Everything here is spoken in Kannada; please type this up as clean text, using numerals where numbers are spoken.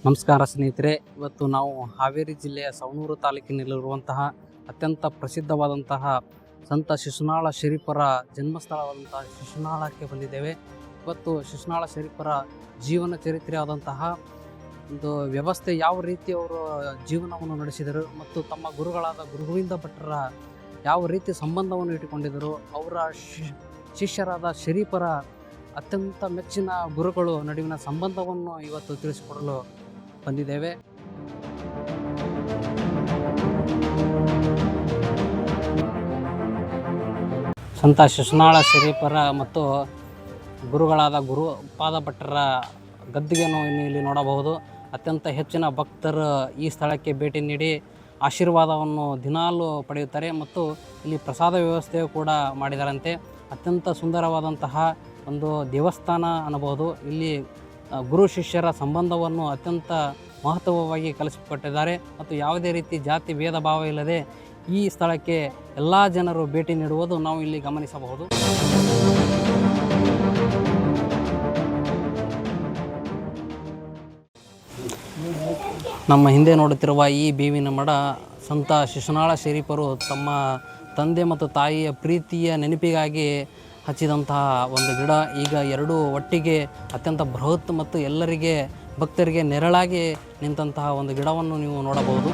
ನಮಸ್ಕಾರ ಸ್ನೇಹಿತರೆ, ಇವತ್ತು ನಾವು ಹಾವೇರಿ ಜಿಲ್ಲೆಯ ಸವಣೂರು ತಾಲೂಕಿನಲ್ಲಿರುವಂತಹ ಅತ್ಯಂತ ಪ್ರಸಿದ್ಧವಾದಂತಹ ಸಂತ ಶಿಶುನಾಳ ಶರೀಫರ ಜನ್ಮಸ್ಥಳವಾದಂತಹ ಶಿಶುನಾಳಕ್ಕೆ ಬಂದಿದ್ದೇವೆ. ಇವತ್ತು ಶಿಶುನಾಳ ಶರೀಫರ ಜೀವನ ಚರಿತ್ರೆ ಆದಂತಹ ಒಂದು ವ್ಯವಸ್ಥೆ, ಯಾವ ರೀತಿ ಅವರು ಜೀವನವನ್ನು ನಡೆಸಿದರು ಮತ್ತು ತಮ್ಮ ಗುರುಗಳಾದ ಗುರುಗೋವಿಂದ ಭಟ್ಟರ ಯಾವ ರೀತಿ ಸಂಬಂಧವನ್ನು ಇಟ್ಟುಕೊಂಡಿದ್ದರು, ಅವರ ಶಿಷ್ಯರಾದ ಶರೀಫರ ಅತ್ಯಂತ ಮೆಚ್ಚಿನ ಗುರುಗಳು ನಡುವಿನ ಸಂಬಂಧವನ್ನು ಇವತ್ತು ತಿಳಿಸಿಕೊಡಲು ಬಂದಿದ್ದೇವೆ. ಸಂತ ಶಿಶುನಾಳ ಶರೀಫರ ಮತ್ತು ಗುರುಗಳಾದ ಗುರುಪಾದ ಭಟ್ಟರ ಗದ್ದುಗೆಯನ್ನು ಇಲ್ಲಿ ನೋಡಬಹುದು. ಅತ್ಯಂತ ಹೆಚ್ಚಿನ ಭಕ್ತರು ಈ ಸ್ಥಳಕ್ಕೆ ಭೇಟಿ ನೀಡಿ ಆಶೀರ್ವಾದವನ್ನು ದಿನಾಲೂ ಪಡೆಯುತ್ತಾರೆ ಮತ್ತು ಇಲ್ಲಿ ಪ್ರಸಾದ ವ್ಯವಸ್ಥೆಯು ಕೂಡ ಮಾಡಿದಾರಂತೆ. ಅತ್ಯಂತ ಸುಂದರವಾದಂತಹ ಒಂದು ದೇವಸ್ಥಾನ ಅನ್ನಬಹುದು. ಇಲ್ಲಿ ಗುರು ಶಿಷ್ಯರ ಸಂಬಂಧವನ್ನು ಅತ್ಯಂತ ಮಹತ್ವವಾಗಿ ಕಲಿಸಿಕೊಟ್ಟಿದ್ದಾರೆ ಮತ್ತು ಯಾವುದೇ ರೀತಿ ಜಾತಿ ಭೇದ ಭಾವ ಇಲ್ಲದೆ ಈ ಸ್ಥಳಕ್ಕೆ ಎಲ್ಲ ಜನರು ಭೇಟಿ ನೀಡುವುದು ನಾವು ಇಲ್ಲಿ ಗಮನಿಸಬಹುದು. ನಮ್ಮ ಹಿಂದೆ ನೋಡುತ್ತಿರುವ ಈ ಬೇವಿನ ಮಠ ಸಂತ ಶಿಶುನಾಳ ಶರೀಫರು ತಮ್ಮ ತಂದೆ ಮತ್ತು ತಾಯಿಯ ಪ್ರೀತಿಯ ನೆನಪಿಗಾಗಿ ಹಚ್ಚಿದಂತಹ ಒಂದು ಗಿಡ. ಈಗ ಎರಡೂ ಒಟ್ಟಿಗೆ ಅತ್ಯಂತ ಬೃಹತ್ ಮತ್ತು ಎಲ್ಲರಿಗೆ ಭಕ್ತರಿಗೆ ನೆರಳಾಗಿ ನಿಂತಹ ಒಂದು ಗಿಡವನ್ನು ನೀವು ನೋಡಬಹುದು.